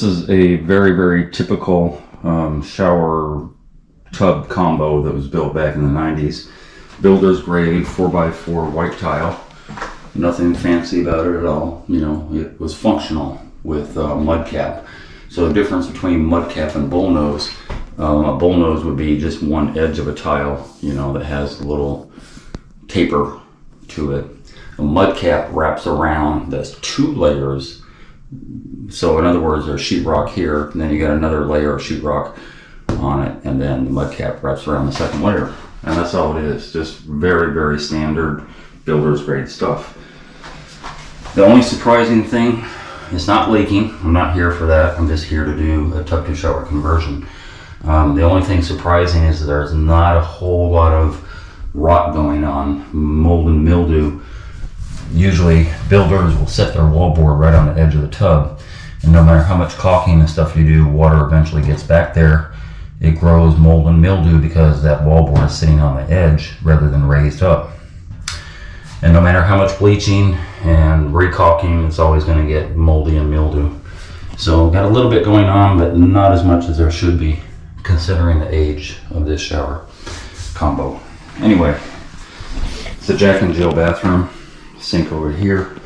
this is a very, very typical shower tub combo that was built back in the 90s. Builder's grade 4x4 white tile. Nothing fancy about it at all. You know, it was functional with mud cap. So the difference between mud cap and bullnose, a bullnose would be just one edge of a tile, you know, that has a little taper to it. A mud cap wraps around, that's 2 layers. So in other words, there's sheetrock here, and then you got another layer of sheetrock on it, and then the mud cap wraps around the second layer. And that's all it is, just very, very standard builder's grade stuff. The only surprising thing is not leaking. I'm not here for that. I'm just here to do a tub to shower conversion. The only thing surprising is that there's not a whole lot of rot going on, mold and mildew. Usually builders will set their wallboard right on the edge of the tub, and no matter how much caulking and stuff you do, water eventually gets back there. It grows mold and mildew because that wallboard is sitting on the edge rather than raised up. And no matter how much bleaching and re-caulking, it's always going to get moldy and mildew. So got a little bit going on, but not as much as there should be considering the age of this shower combo. Anyway, it's a Jack and Jill bathroom. Sink over here,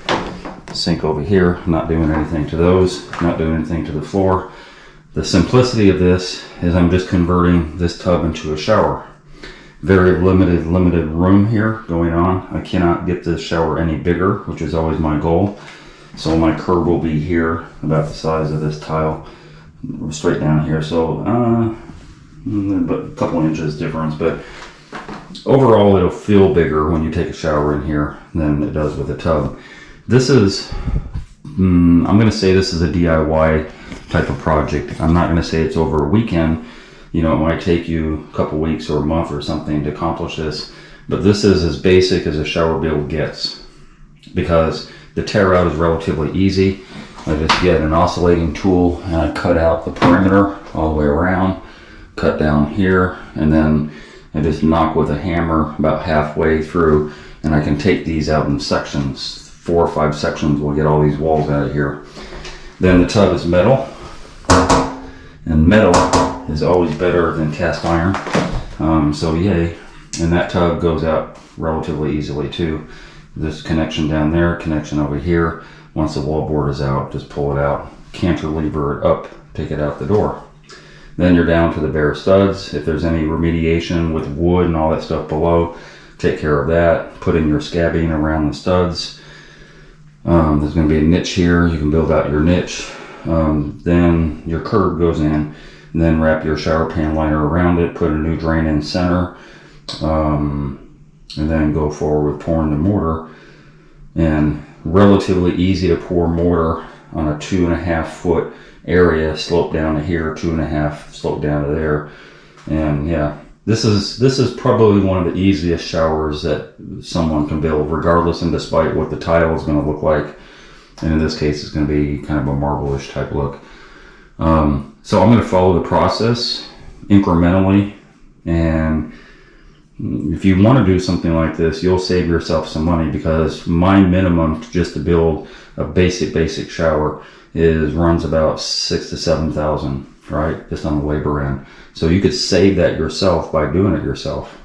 sink over here. Not doing anything to those, not doing anything to the floor. The simplicity of this is I'm just converting this tub into a shower. Very limited room here going on. I cannot get this shower any bigger, which is always my goal. So my curb will be here, about the size of this tile, straight down here. So but a couple inches difference, but overall it'll feel bigger when you take a shower in here than it does with a tub. This is, I'm going to say this is a DIY type of project. I'm not going to say it's over a weekend. You know, it might take you a couple weeks or a month or something to accomplish this, but this is as basic as a shower build gets because the tear out is relatively easy. I just get an oscillating tool and I cut out the perimeter all the way around, cut down here, and then I just knock with a hammer about halfway through, and I can take these out in sections. 4 or 5 sections will get all these walls out of here. Then the tub is metal, and metal is always better than cast iron. So yay, and that tub goes out relatively easily too. This connection down there, connection over here. Once the wallboard is out, just pull it out, cantilever it up, take it out the door. Then you're down to the bare studs. If there's any remediation with wood and all that stuff below, take care of that. Put in your scabbing around the studs. There's going to be a niche here. You can build out your niche. Then your curb goes in, and then wrap your shower pan liner around it. Put a new drain in center, and then go forward with pouring the mortar. And relatively easy to pour mortar on a 2.5 foot area, slope down to here, 2.5 slope down to there. And yeah, this is probably one of the easiest showers that someone can build, regardless and despite what the tile is going to look like. And in this case, it's going to be kind of a marble-ish type look. So I'm going to follow the process incrementally, and if you want to do something like this, you'll save yourself some money, because my minimum just to build a basic shower runs about $6,000 to $7,000, right? Just on the labor end. So you could save that yourself by doing it yourself.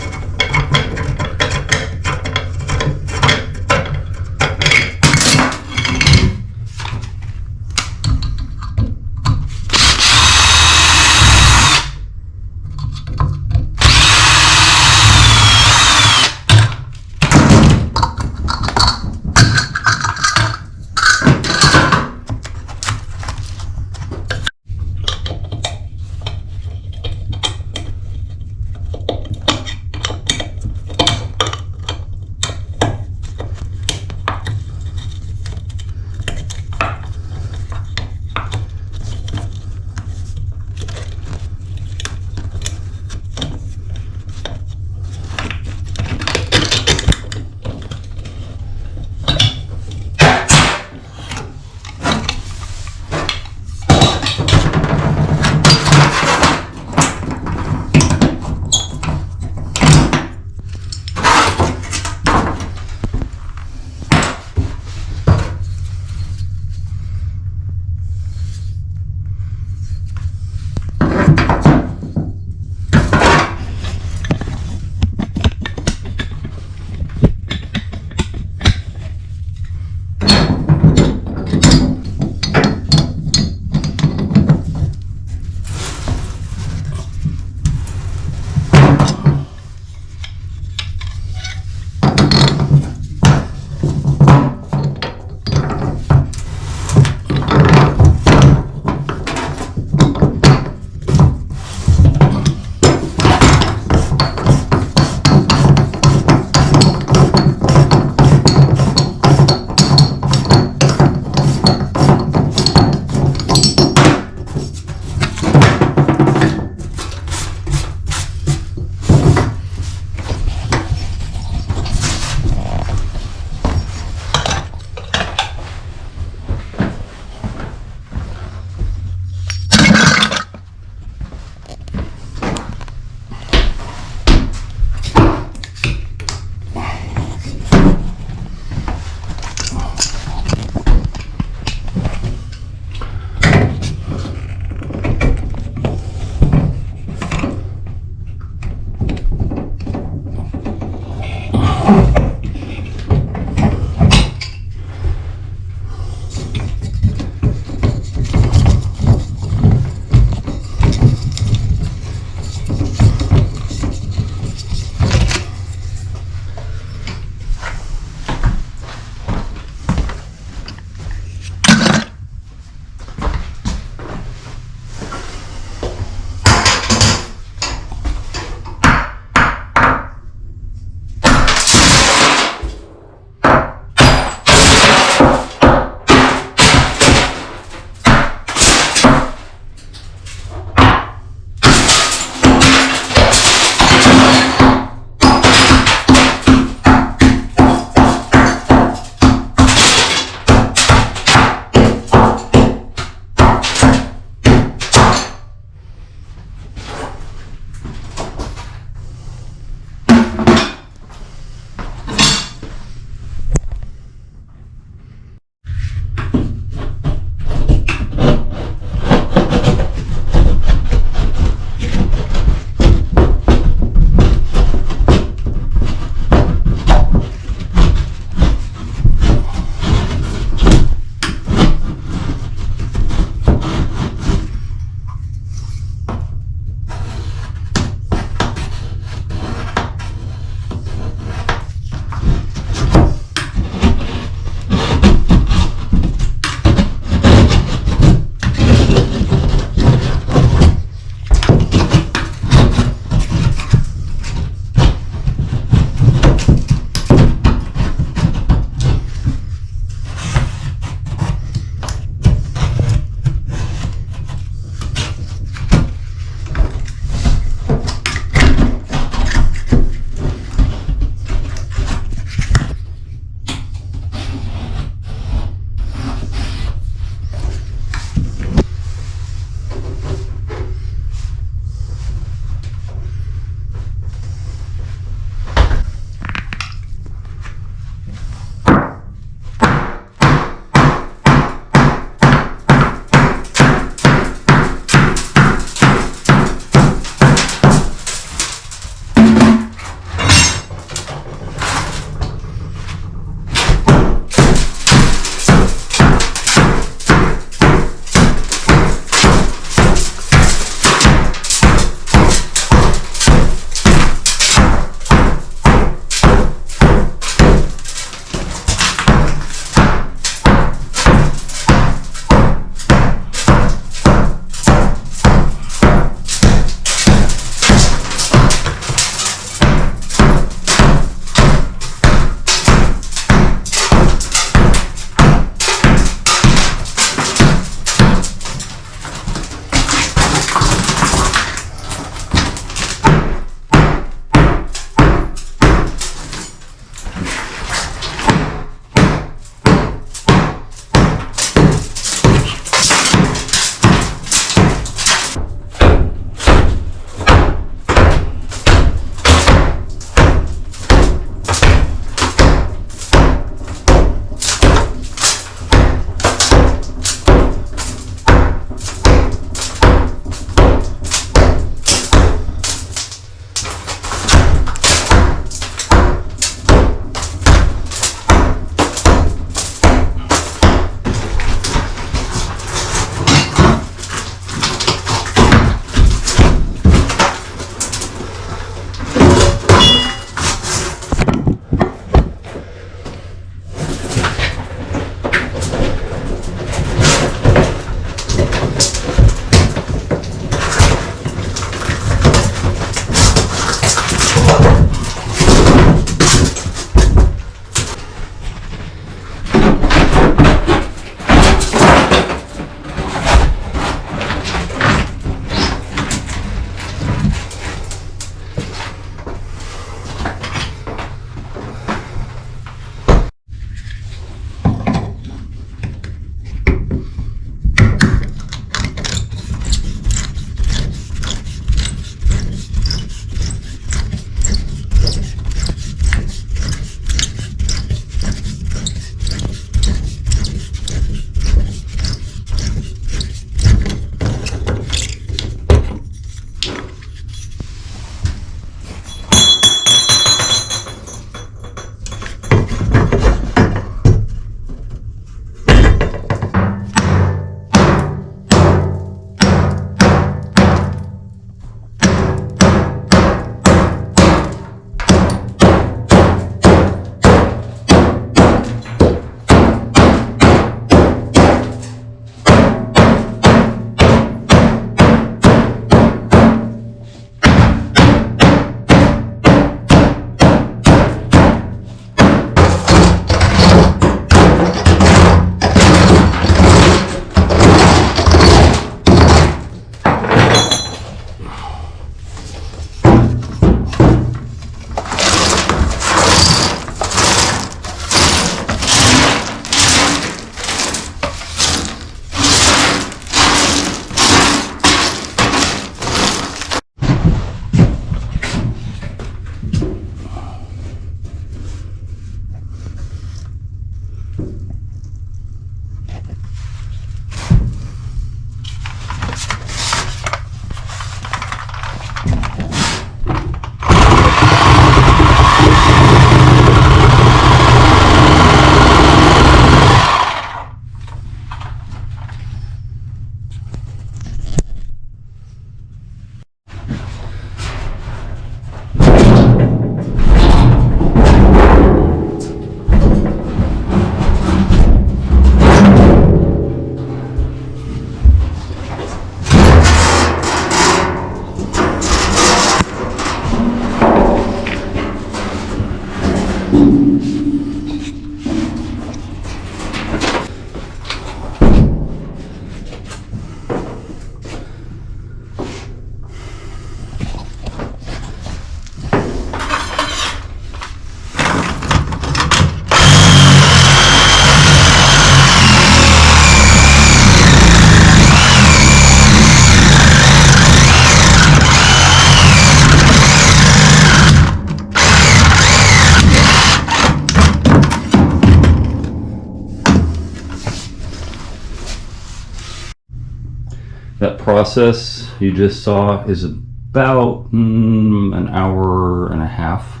That process you just saw is about an hour and a half.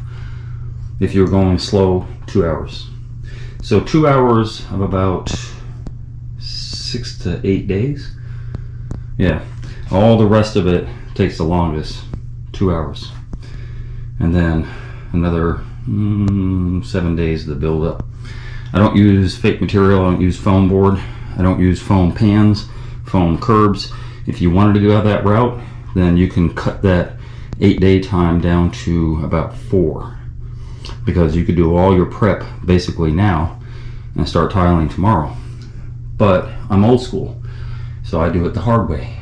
If you're going slow, 2 hours. So 2 hours of about 6 to 8 days. Yeah, all the rest of it takes the longest, 2 hours. And then another 7 days to build up. I don't use fake material, I don't use foam board, I don't use foam pans, foam curbs. If you wanted to go that route, then you can cut that 8-day time down to about 4. Because you could do all your prep basically now and start tiling tomorrow. But I'm old school, so I do it the hard way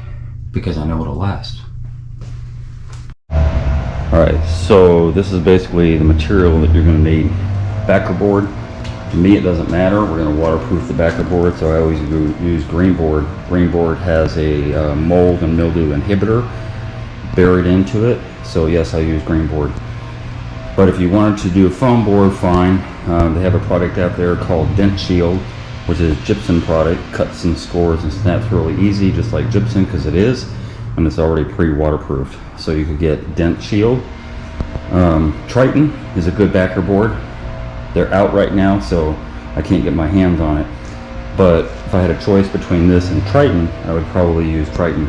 because I know it'll last. Alright, so this is basically the material that you're going to need. Backer board. To me it doesn't matter, we're going to waterproof the backer board, so I always use green board. Green board has a mold and mildew inhibitor buried into it, so yes, I use green board. But if you wanted to do a foam board, fine. They have a product out there called Dent Shield, which is a gypsum product, cuts and scores and snaps really easy, just like gypsum, because it is, and it's already pre-waterproofed. So you could get Dent Shield. Triton is a good backer board. They're out right now, so I can't get my hands on it. But if I had a choice between this and Triton, I would probably use Triton,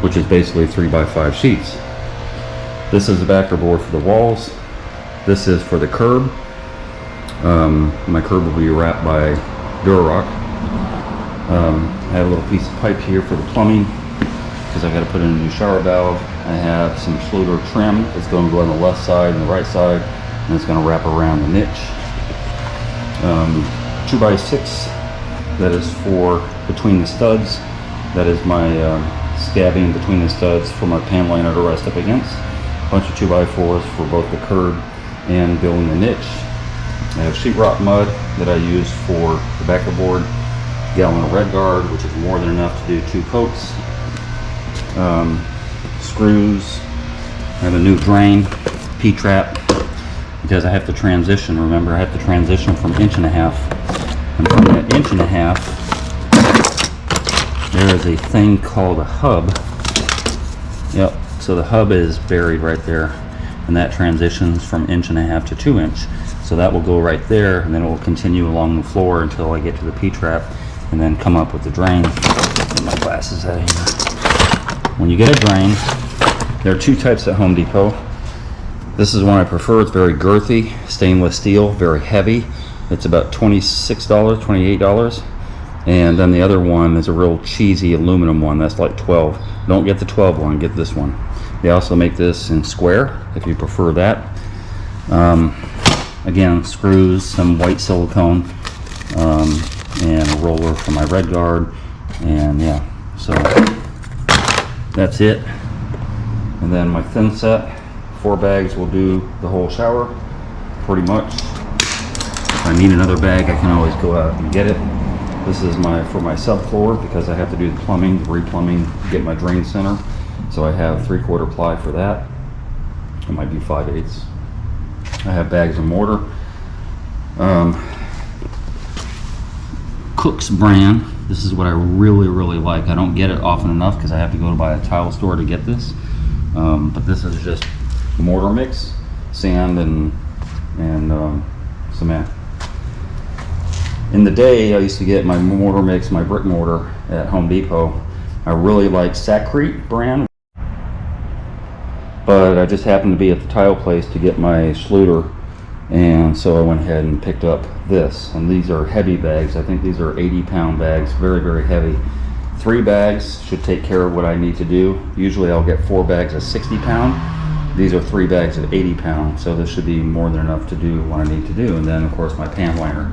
which is basically 3x5 sheets. This is the backer board for the walls. This is for the curb. My curb will be wrapped by Durarock. I have a little piece of pipe here for the plumbing because I got to put in a new shower valve. I have some Schluter trim that's going to go on the left side and the right side, and it's going to wrap around the niche. 2x6, that is for between the studs. That is my scabbing between the studs for my pan liner to rest up against. A bunch of 2x4s for both the curb and building the niche. I have sheetrock mud that I use for the backer board, gallon of Red Guard, which is more than enough to do 2 coats. Screws. I have a new drain, P-trap, because I have to transition. Remember, I have to transition from 1.5 inches. And from that 1.5 inches, there is a thing called a hub. Yep, so the hub is buried right there, and that transitions from 1.5 inches to 2 inch. So that will go right there, and then it will continue along the floor until I get to the P-trap, and then come up with the drain. Get my glasses out of here. When you get a drain, there are 2 types at Home Depot. This is one I prefer. It's very girthy, stainless steel, very heavy. It's about $26, $28. And then the other one is a real cheesy aluminum one. That's like $12. Don't get the 12 one, get this one. They also make this in square, if you prefer that. Again, screws, some white silicone, and a roller for my Red Guard. And yeah, so that's it. And then my thin set, 4 bags will do the whole shower, pretty much. If I need another bag, I can always go out and get it. This is for my subfloor, because I have to do the plumbing, the replumbing, get my drain center. So I have 3/4 ply for that. It might be 5/8. I have bags of mortar. Cook's brand. This is what I really, really like. I don't get it often enough because I have to go to buy a tile store to get this. But this is just mortar mix, sand and cement. In the day, I used to get my mortar mix, my brick mortar at Home Depot. I really like Sakrete brand, but I just happened to be at the tile place to get my Schluter, and so I went ahead and picked up this. And these are heavy bags. I think these are 80-pound bags, very, very heavy. 3 bags should take care of what I need to do. Usually I'll get 4 bags of 60-pound. These are 3 bags of 80-pound, so this should be more than enough to do what I need to do. And then, of course, my pan liner.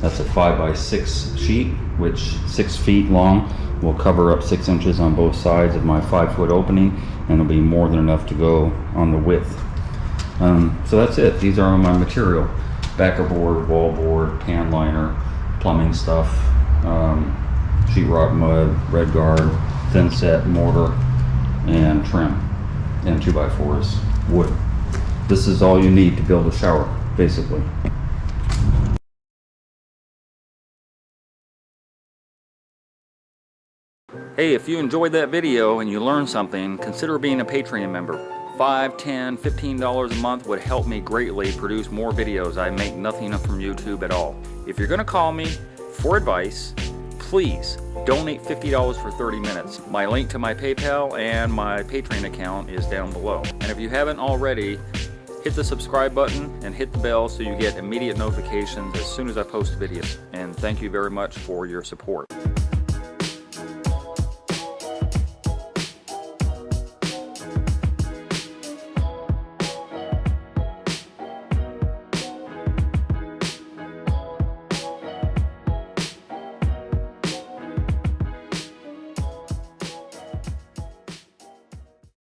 That's a 5x6 sheet, which 6 feet long, will cover up 6 inches on both sides of my 5-foot opening, and it'll be more than enough to go on the width. So that's it. These are my material: backer board, wall board, pan liner, plumbing stuff, sheetrock mud, Red Guard, thin set, mortar, and trim, and 2x4s, wood. This is all you need to build a shower, basically. Hey, if you enjoyed that video and you learned something, consider being a Patreon member. $5, $10, $15 a month would help me greatly produce more videos. I make nothing from YouTube at all. If you're gonna call me for advice, please donate $50 for 30 minutes. My link to my PayPal and my Patreon account is down below. And if you haven't already, hit the subscribe button and hit the bell so you get immediate notifications as soon as I post videos. And thank you very much for your support.